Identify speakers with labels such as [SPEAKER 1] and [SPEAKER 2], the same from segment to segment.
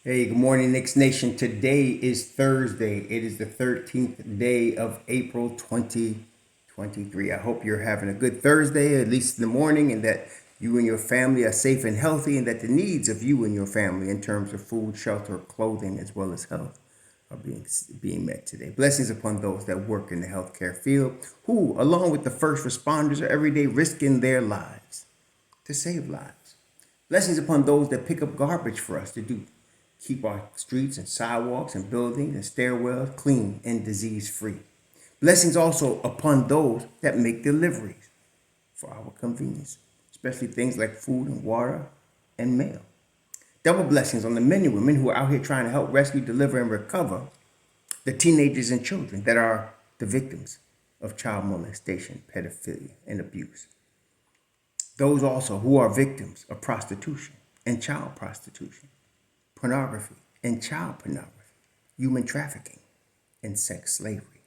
[SPEAKER 1] Hey, good morning, Knicks Nation. Today is Thursday. It is the 13th day of April 2023. I hope you're having a good Thursday, at least in the morning, and that you and your family are safe and healthy, and that the needs of you and your family in terms of food, shelter, clothing, as well as health are being met today. Blessings upon those that work in the healthcare field, who, along with the first responders, are every day risking their lives to save lives. Blessings upon those that pick up garbage for us to do. Keep our streets and sidewalks and buildings and stairwells clean and disease free. Blessings also upon those that make deliveries for our convenience, especially things like food and water and mail. Double blessings on the men and women who are out here trying to help rescue, deliver, and recover the teenagers and children that are the victims of child molestation, pedophilia, and abuse. Those also who are victims of prostitution and child prostitution, pornography and child pornography, human trafficking, and sex slavery.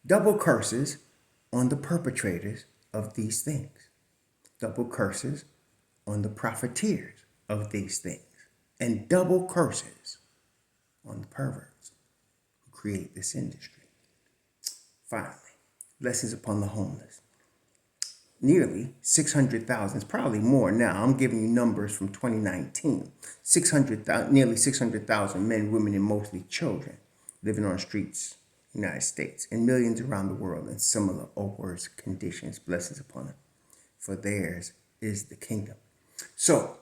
[SPEAKER 1] Double curses on the perpetrators of these things. Double curses on the profiteers of these things. And double curses on the perverts who create this industry. Finally, blessings upon the homeless. Nearly 600,000, it's probably more now. I'm giving you numbers from 2019. Nearly 600,000 men, women, and mostly children living on streets in the United States, and millions around the world in similar or worse conditions. Blessings upon them, for theirs is the kingdom. So,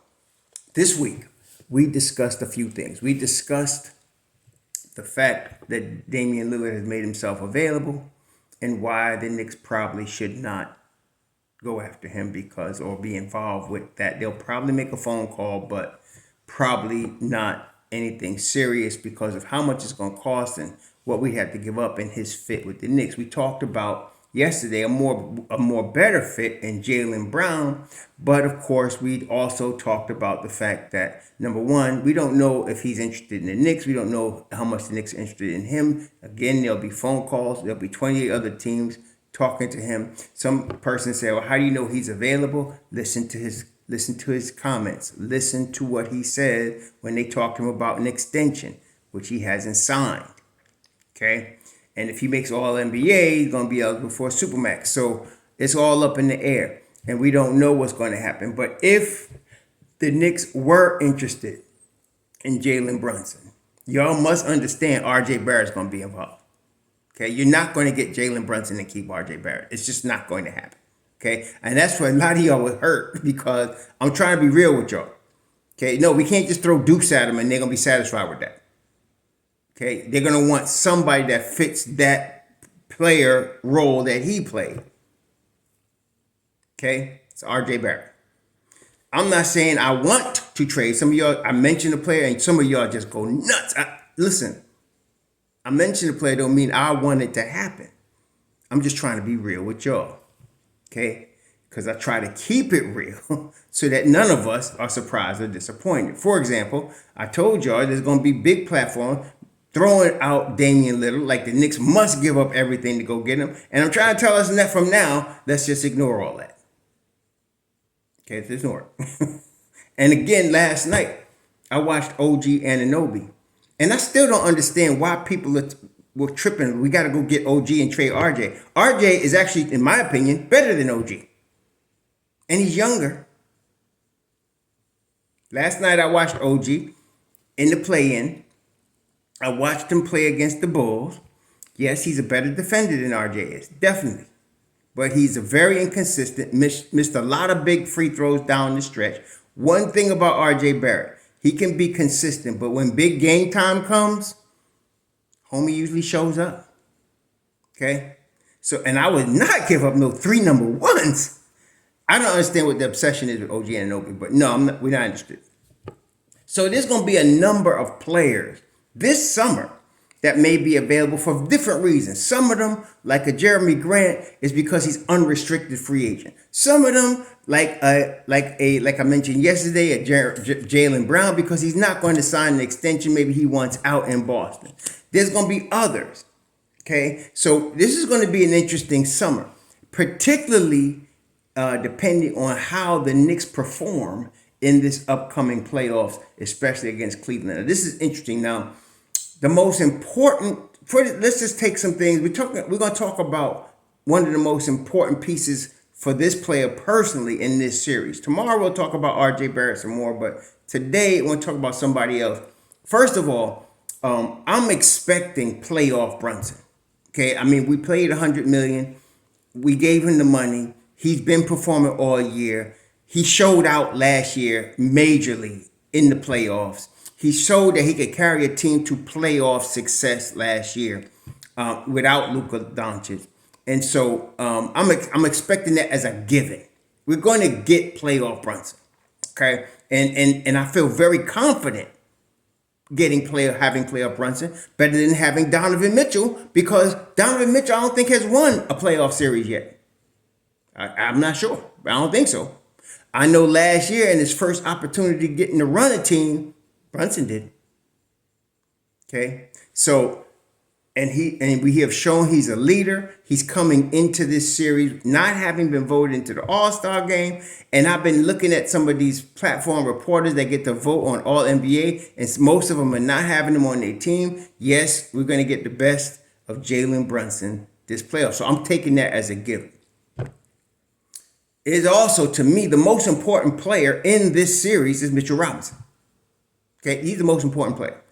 [SPEAKER 1] this week, we discussed a few things. We discussed the fact that Damian Lillard has made himself available and why the Knicks probably should not go after him or be involved with that. They'll probably make a phone call, but probably not anything serious because of how much it's going to cost and what we have to give up in his fit with the Knicks. We talked about yesterday a more better fit in Jaylen Brown, but of course we also talked about the fact that number one, we don't know if he's interested in the Knicks. We don't know how much the Knicks are interested in him. Again, there'll be phone calls. There'll be 28 other teams talking to him. Some person say, well, how do you know he's available? Listen to his comments. Listen to what he said when they talked to him about an extension, which he hasn't signed. Okay? And if he makes all NBA, he's going to be eligible for a Supermax. So it's all up in the air. And we don't know what's going to happen. But if the Knicks were interested in Jalen Brunson, y'all must understand R.J. Barrett's going to be involved. Okay, you're not going to get Jalen Brunson and keep R.J. Barrett. It's just not going to happen. Okay, and that's why a lot of y'all would hurt because I'm trying to be real with y'all. Okay, no, we can't just throw dukes at them and they're going to be satisfied with that. Okay, they're going to want somebody that fits that player role that he played. Okay, it's R.J. Barrett. I'm not saying I want to trade. Some of y'all, I mentioned a player and some of y'all just go nuts. Listen. I mentioned the play don't mean I want it to happen. I'm just trying to be real with y'all. Okay? Because I try to keep it real so that none of us are surprised or disappointed. For example, I told y'all there's going to be big platform throwing out Damian Lillard like the Knicks must give up everything to go get him. And I'm trying to tell us that from now, let's just ignore all that. Okay, let's ignore it. And again, last night, I watched OG Anunoby. And I still don't understand why people were tripping. We got to go get OG and trade RJ. RJ is actually, in my opinion, better than OG. And he's younger. Last night I watched OG in the play-in. I watched him play against the Bulls. Yes, he's a better defender than RJ is, definitely. But he's a very inconsistent, missed a lot of big free throws down the stretch. One thing about RJ Barrett, he can be consistent, but when big game time comes, homie usually shows up. Okay? So, and I would not give up no 3 number ones. I don't understand what the obsession is with OG Anunoby, but no, we're not interested. So there's going to be a number of players this summer that may be available for different reasons. Some of them, like a Jeremy Grant, is because he's unrestricted free agent. Some of them, like I mentioned yesterday, a Jaylen Brown, because he's not going to sign an extension. Maybe he wants out in Boston. There's going to be others. Okay, so this is going to be an interesting summer, particularly depending on how the Knicks perform in this upcoming playoffs, especially against Cleveland. Now, this is interesting. Now, the most important, let's just take some things. We're going to talk about one of the most important pieces for this player personally in this series. Tomorrow we'll talk about R.J. Barrett some more, but today I want to talk about somebody else. First of all, I'm expecting playoff Brunson. Okay, I mean, we paid $100 million. We gave him the money. He's been performing all year. He showed out last year majorly in the playoffs. He showed that he could carry a team to playoff success last year without Luka Doncic. And so I'm expecting that as a given. We're going to get playoff Brunson. Okay, and I feel very confident having playoff Brunson better than having Donovan Mitchell, because Donovan Mitchell I don't think has won a playoff series yet. I'm not sure. I don't think so. I know last year in his first opportunity getting to run a team, Brunson did. Okay, so we have shown he's a leader. He's coming into this series not having been voted into the All-Star game. And I've been looking at some of these platform reporters that get to vote on All-NBA, and most of them are not having him on their team. Yes, we're going to get the best of Jalen Brunson this playoff. So I'm taking that as a given. It is also, to me, the most important player in this series is Mitchell Robinson. Okay, he's the most important player.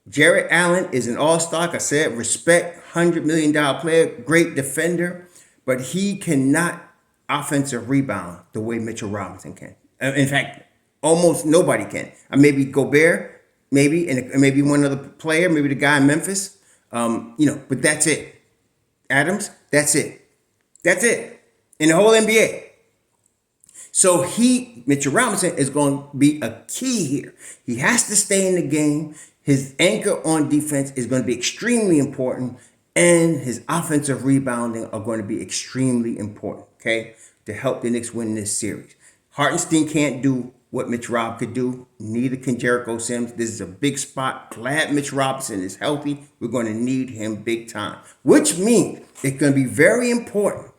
[SPEAKER 1] Jarrett Allen is an all-star. Like I said, respect, $100 million player, great defender, but he cannot offensive rebound the way Mitchell Robinson can. In fact, almost nobody can. Maybe Gobert, maybe, and maybe one other player, maybe the guy in Memphis. But that's it. Adams, that's it. That's it in the whole NBA. So Mitchell Robinson is going to be a key here. He has to stay in the game. His anchor on defense is going to be extremely important, and his offensive rebounding are going to be extremely important, okay, to help the Knicks win this series. Hartenstein can't do what Mitch Rob could do. Neither can Jericho Sims. This is a big spot. Glad Mitch Robinson is healthy. We're going to need him big time, which means it's going to be very important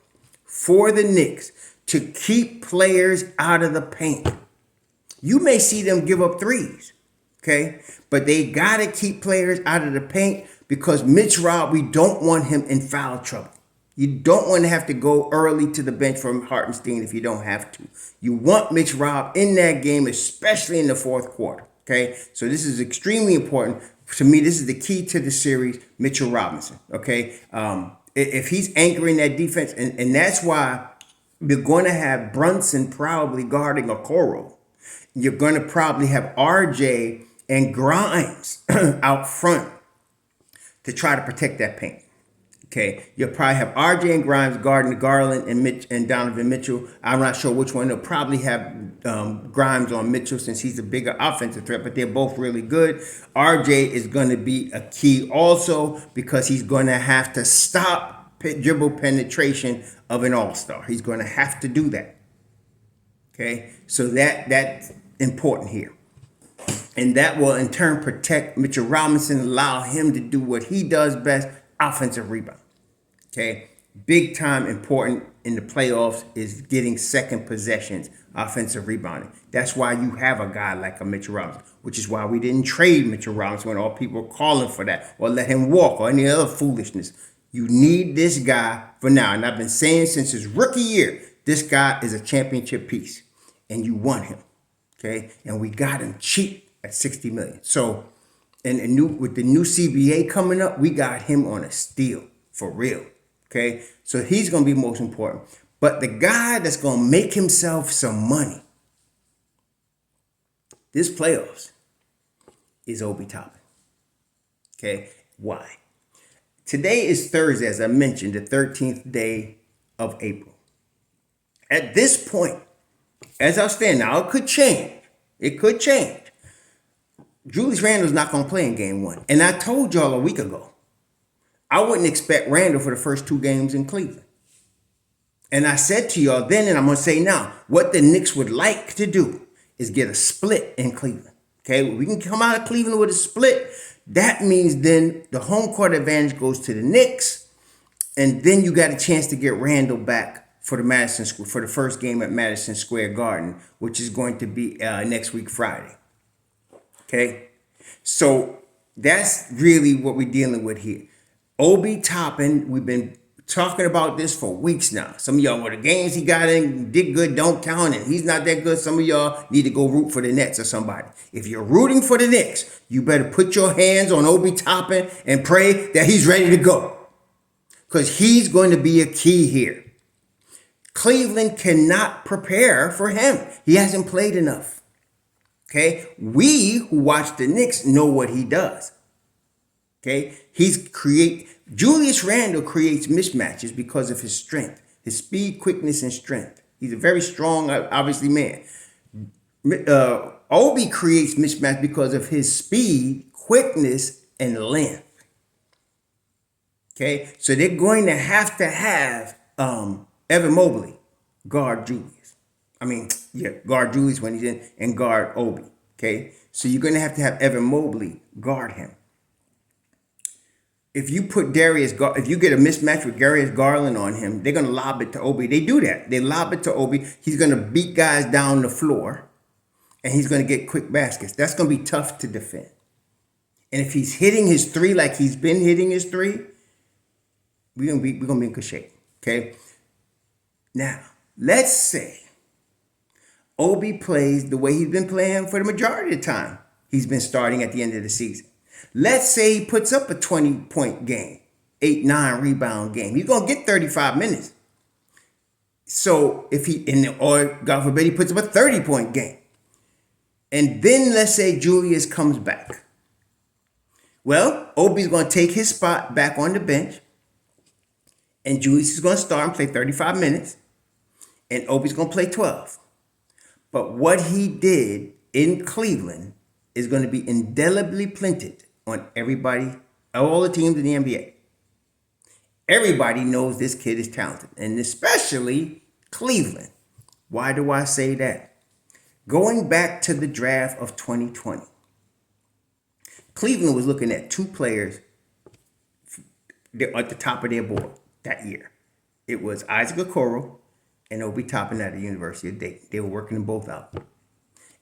[SPEAKER 1] for the Knicks to keep players out of the paint. You may see them give up threes. Okay, but they got to keep players out of the paint, because Mitch Rob, we don't want him in foul trouble. You don't want to have to go early to the bench from Hartenstein if you don't have to. You want Mitch Rob in that game, especially in the fourth quarter. Okay, so this is extremely important. To me, this is the key to the series, Mitchell Robinson. Okay, if he's anchoring that defense, and that's why you're going to have Brunson probably guarding Okoro. You're going to probably have RJ and Grimes out front to try to protect that paint. Okay, you'll probably have RJ and Grimes guarding Garland and Donovan Mitchell. I'm not sure which one. They'll probably have Grimes on Mitchell since he's a bigger offensive threat, but they're both really good. RJ is going to be a key also, because he's going to have to stop dribble penetration of an all-star. He's going to have to do that. Okay, so that's important here. And that will in turn protect Mitchell Robinson, allow him to do what he does best, offensive rebound. Okay, big time important in the playoffs is getting second possessions, offensive rebounding. That's why you have a guy like a Mitchell Robinson, which is why we didn't trade Mitchell Robinson when all people were calling for that, or let him walk, or any other foolishness. You need this guy for now. And I've been saying since his rookie year, this guy is a championship piece, and you want him. Okay, and we got him cheap at $60 million. So, with the new CBA coming up, we got him on a steal for real. Okay, so he's going to be most important. But the guy that's going to make himself some money this playoffs is Obi Toppin. Okay, why? Today is Thursday, as I mentioned, the 13th day of April. At this point, as I stand now, it could change. It could change. Julius Randle's not going to play in game one. And I told y'all a week ago, I wouldn't expect Randle for the first two games in Cleveland. And I said to y'all then, and I'm going to say now, what the Knicks would like to do is get a split in Cleveland. Okay, we can come out of Cleveland with a split. That means then the home court advantage goes to the Knicks. And then you got a chance to get Randle back for the first game at Madison Square Garden, which is going to be next week Friday. Okay, so that's really what we're dealing with here. Obi Toppin, we've been talking about this for weeks now. Some of y'all, well, the games he got in did good, don't count, and he's not that good. Some of y'all need to go root for the Nets or somebody. If you're rooting for the Knicks, you better put your hands on Obi Toppin and pray that he's ready to go, because he's going to be a key here. Cleveland cannot prepare for him. He hasn't played enough. Okay, we who watch the Knicks know what he does. Okay, Julius Randle creates mismatches because of his strength, his speed, quickness, and strength. He's a very strong, obviously, man. Obi creates mismatch because of his speed, quickness, and length. Okay, so they're going to have Evan Mobley guard Julius. Guard Julius when he's in, and guard Obi. Okay, so you're going to have Evan Mobley guard him. If you put if you get a mismatch with Darius Garland on him, they're going to lob it to Obi. They do that. They lob it to Obi. He's going to beat guys down the floor, and he's going to get quick baskets. That's going to be tough to defend. And if he's hitting his three like he's been hitting his three, we're gonna be in good shape. Okay. Now, let's say Obi plays the way he's been playing for the majority of the time. He's been starting at the end of the season. Let's say he puts up a 20-point game, 8-9 rebound game. He's gonna get 35 minutes. So or God forbid he puts up a 30-point game. And then let's say Julius comes back. Well, Obi's gonna take his spot back on the bench. And Julius is gonna start and play 35 minutes. And Obi's gonna play 12. But what he did in Cleveland is going to be indelibly printed on everybody, all the teams in the NBA. Everybody knows this kid is talented, and especially Cleveland. Why do I say that? Going back to the draft of 2020, Cleveland was looking at two players at the top of their board that year. It was Isaac Okoro and Obi Toppin at the University of Dayton. They were working them both out.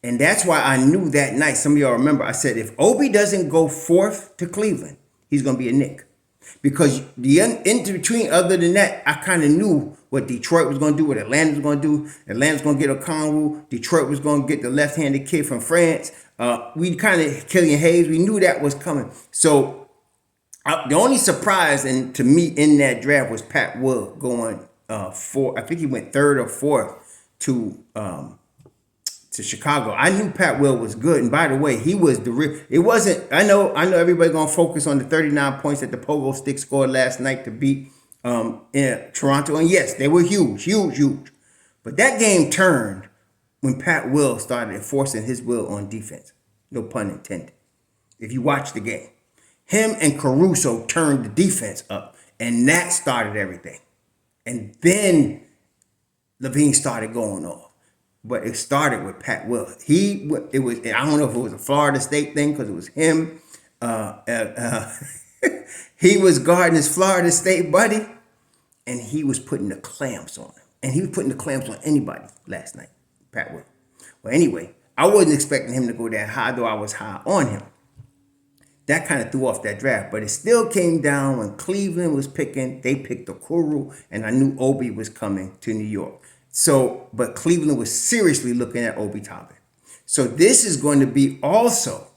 [SPEAKER 1] And that's why I knew that night, some of y'all remember, I said, if Obi doesn't go fourth to Cleveland, he's going to be a Knick. Because the in between, other than that, I kind of knew what Detroit was going to do, what Atlanta was going to do. Atlanta's going to get Okongwu. Detroit was going to get the left-handed kid from France. We kind of, Killian Hayes, we knew that was coming. So the only surprise to me in that draft was Pat Will going I think he went third or fourth to Chicago. I knew Pat Will was good, and by the way, he was the real. It wasn't. I know. Everybody gonna focus on the 39 points that the Pogo Stick scored last night to beat in Toronto, and yes, they were huge. But that game turned when Pat Will started enforcing his will on defense. No pun intended. If you watch the game, him and Caruso turned the defense up, and that started everything. And then Levine started going off. But it started with Pat Will. I don't know if it was a Florida State thing because it was him. He was guarding his Florida State buddy, and he was putting the clamps on him. And he was putting the clamps on anybody last night, Pat Will. Well, anyway, I wasn't expecting him to go that high, though I was high on him. That kind of threw off that draft, but it still came down when Cleveland was picking. They picked Okoro, and I knew Obi was coming to New York. But Cleveland was seriously looking at Obi Toppin. So this is going to be also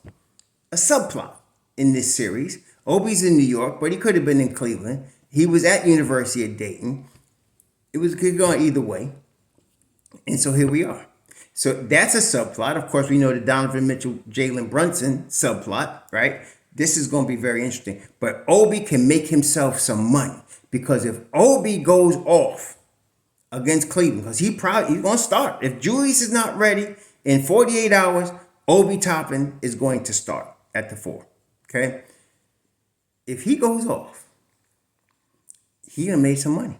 [SPEAKER 1] a subplot in this series. Obi's in New York, but he could have been in Cleveland. He was at University of Dayton. It could go either way. And so here we are. So that's a subplot. Of course, we know the Donovan Mitchell, Jalen Brunson subplot, right? This is going to be very interesting. But Obi can make himself some money, because if Obi goes off against Cleveland, because he's going to start. If Julius is not ready in 48 hours, Obi Toppin is going to start at the 4. Okay? If he goes off, he going to make some money.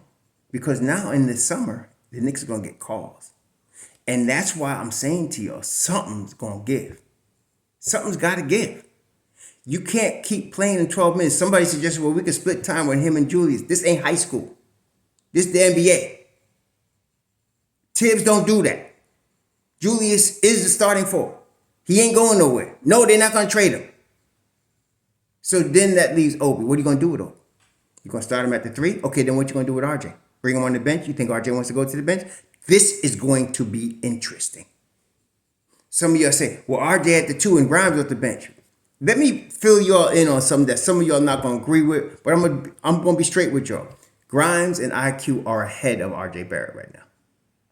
[SPEAKER 1] Because now in the summer, the Knicks are going to get calls. And that's why I'm saying to y'all, something's going to give. Something's got to give. You can't keep playing in 12 minutes. Somebody suggested, well, we could split time with him and Julius. This ain't high school. This is the NBA. Tibbs don't do that. Julius is the starting four. He ain't going nowhere. No, they're not going to trade him. So then that leaves Obi. What are you going to do with Obi? You going to start him at the 3? Okay, then what you going to do with RJ? Bring him on the bench? You think RJ wants to go to the bench? This is going to be interesting. Some of y'all say, well, RJ at the 2 and Grimes at the bench. Let me fill y'all in on something that some of y'all not going to agree with, but I'm going to be straight with y'all. Grimes and IQ are ahead of RJ Barrett right now.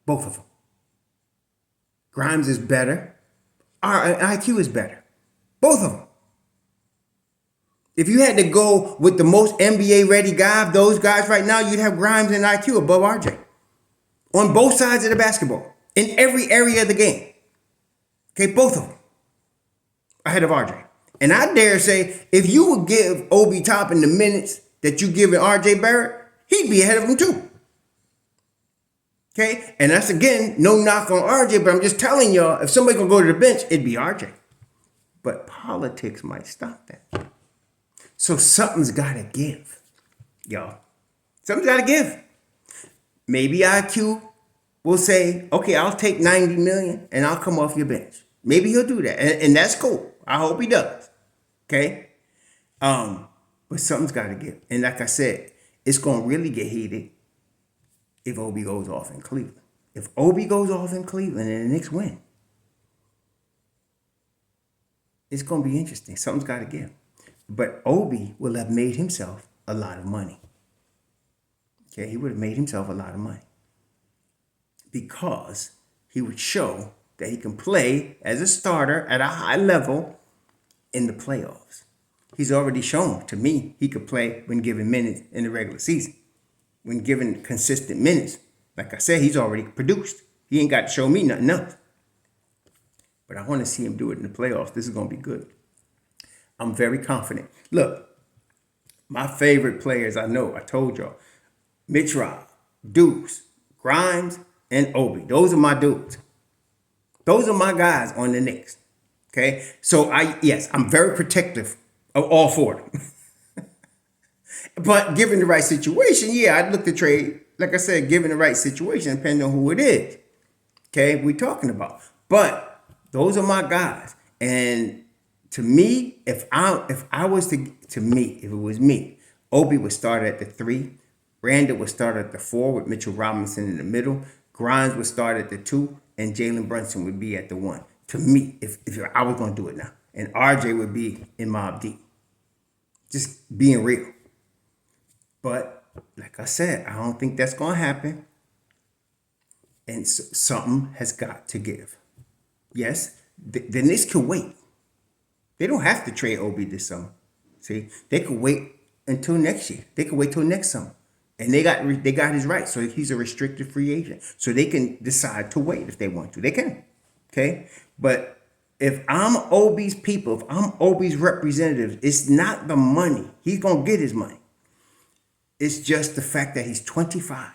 [SPEAKER 1] Both of them. Grimes is better. IQ is better. Both of them. If you had to go with the most NBA ready guy of those guys right now, you'd have Grimes and IQ above RJ. On both sides of the basketball. In every area of the game. Okay, both of them. Ahead of RJ. And I dare say, if you would give Obi Toppin the minutes that you giving RJ Barrett, he'd be ahead of him too. Okay? And that's, again, no knock on RJ, but I'm just telling y'all, if somebody can go to the bench, it'd be RJ. But politics might stop that. So something's got to give, y'all. Something's got to give. Maybe IQ will say, okay, I'll take $90 million and I'll come off your bench. Maybe he'll do that. And that's cool. I hope he does. Okay? But something's got to give. And like I said, it's going to really get heated if Obi goes off in Cleveland. If Obi goes off in Cleveland and the Knicks win, it's going to be interesting. Something's got to give. But Obi will have made himself a lot of money. Okay, he would have made himself a lot of money. Because he would show that he can play as a starter at a high level in the playoffs. He's already shown to me he could play when given minutes in the regular season. When given consistent minutes. Like I said, he's already produced. He ain't got to show me nothing else. But I want to see him do it in the playoffs. This is going to be good. I'm very confident. Look, my favorite players, I know, I told y'all. Mitch Rob, Deuce, Grimes, and Obi. Those are my dudes. Those are my guys on the Knicks. Okay? So, I'm very protective of all four of them. But given the right situation, I'd look to trade. Like I said, given the right situation, depending on who it is. Okay? We're talking about. But those are my guys. And to me, if it was me, Obi would start at the 3. Randle would start at the 4 with Mitchell Robinson in the middle. Grimes would start at the 2, and Jalen Brunson would be at the 1. To me, if I was going to do it now. And RJ would be in Mob Deep. Just being real. But, like I said, I don't think that's going to happen. And something has got to give. Yes, the Knicks can wait. They don't have to trade Obi this summer. See, they could wait until next year. They could wait till next summer. And they got his rights. So he's a restricted free agent. So they can decide to wait if they want to. They can. Okay? But if I'm Obi's people, if I'm Obi's representative, it's not the money. He's going to get his money. It's just the fact that he's 25.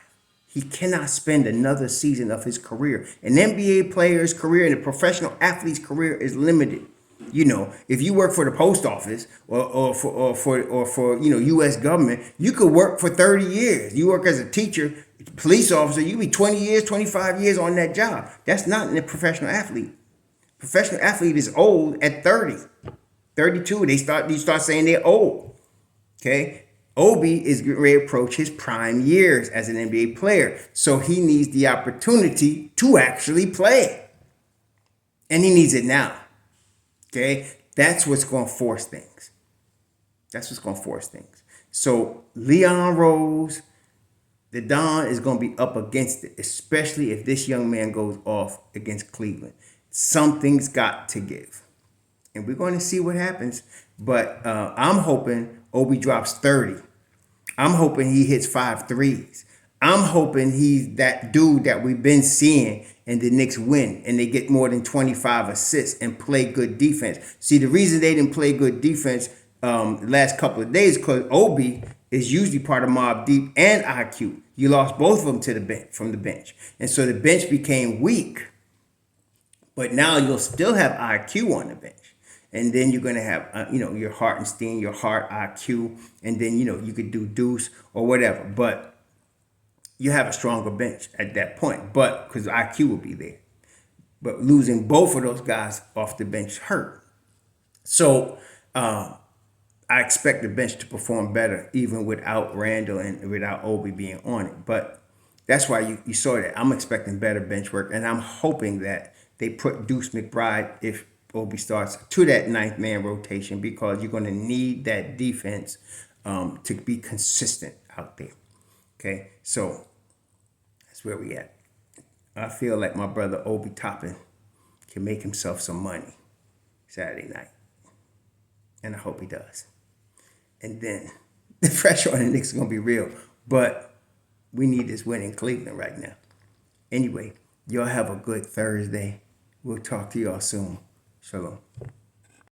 [SPEAKER 1] He cannot spend another season of his career. An NBA player's career and a professional athlete's career is limited. You know, if you work for the post office or for U.S. government, you could work for 30 years. You work as a teacher, police officer, you be 20 years, 25 years on that job. That's not in a professional athlete. Professional athlete is old at 30, 32. You start saying they're old. Okay. Obi is getting ready to approach his prime years as an NBA player. So he needs the opportunity to actually play. And he needs it now. Okay, that's what's going to force things. So Leon Rose, the Don is going to be up against it, especially if this young man goes off against Cleveland. Something's got to give. And we're going to see what happens. But I'm hoping Obi drops 30. I'm hoping he hits 5 threes. I'm hoping he's that dude that we've been seeing and the Knicks win and they get more than 25 assists and play good defense. See, the reason they didn't play good defense the last couple of days because Obi is usually part of Mob Deep and IQ. You lost both of them to the bench from the bench. And so the bench became weak. But now you'll still have IQ on the bench. And then you're going to have, your Hartenstein, your Hart, IQ. And then, you could do Deuce or whatever. But you have a stronger bench at that point. But because IQ will be there. But losing both of those guys off the bench hurt. So I expect the bench to perform better even without Randle and without Obi being on it. But that's why you saw that. I'm expecting better bench work, and I'm hoping that they put Deuce McBride, if Obi starts, to that ninth man rotation because you're going to need that defense to be consistent out there. Okay, so that's where we at. I feel like my brother Obi Toppin can make himself some money Saturday night, and I hope he does. And then the pressure on the Knicks is going to be real. But we need this win in Cleveland right now. Anyway, y'all have a good Thursday. We'll talk to y'all soon. Shalom.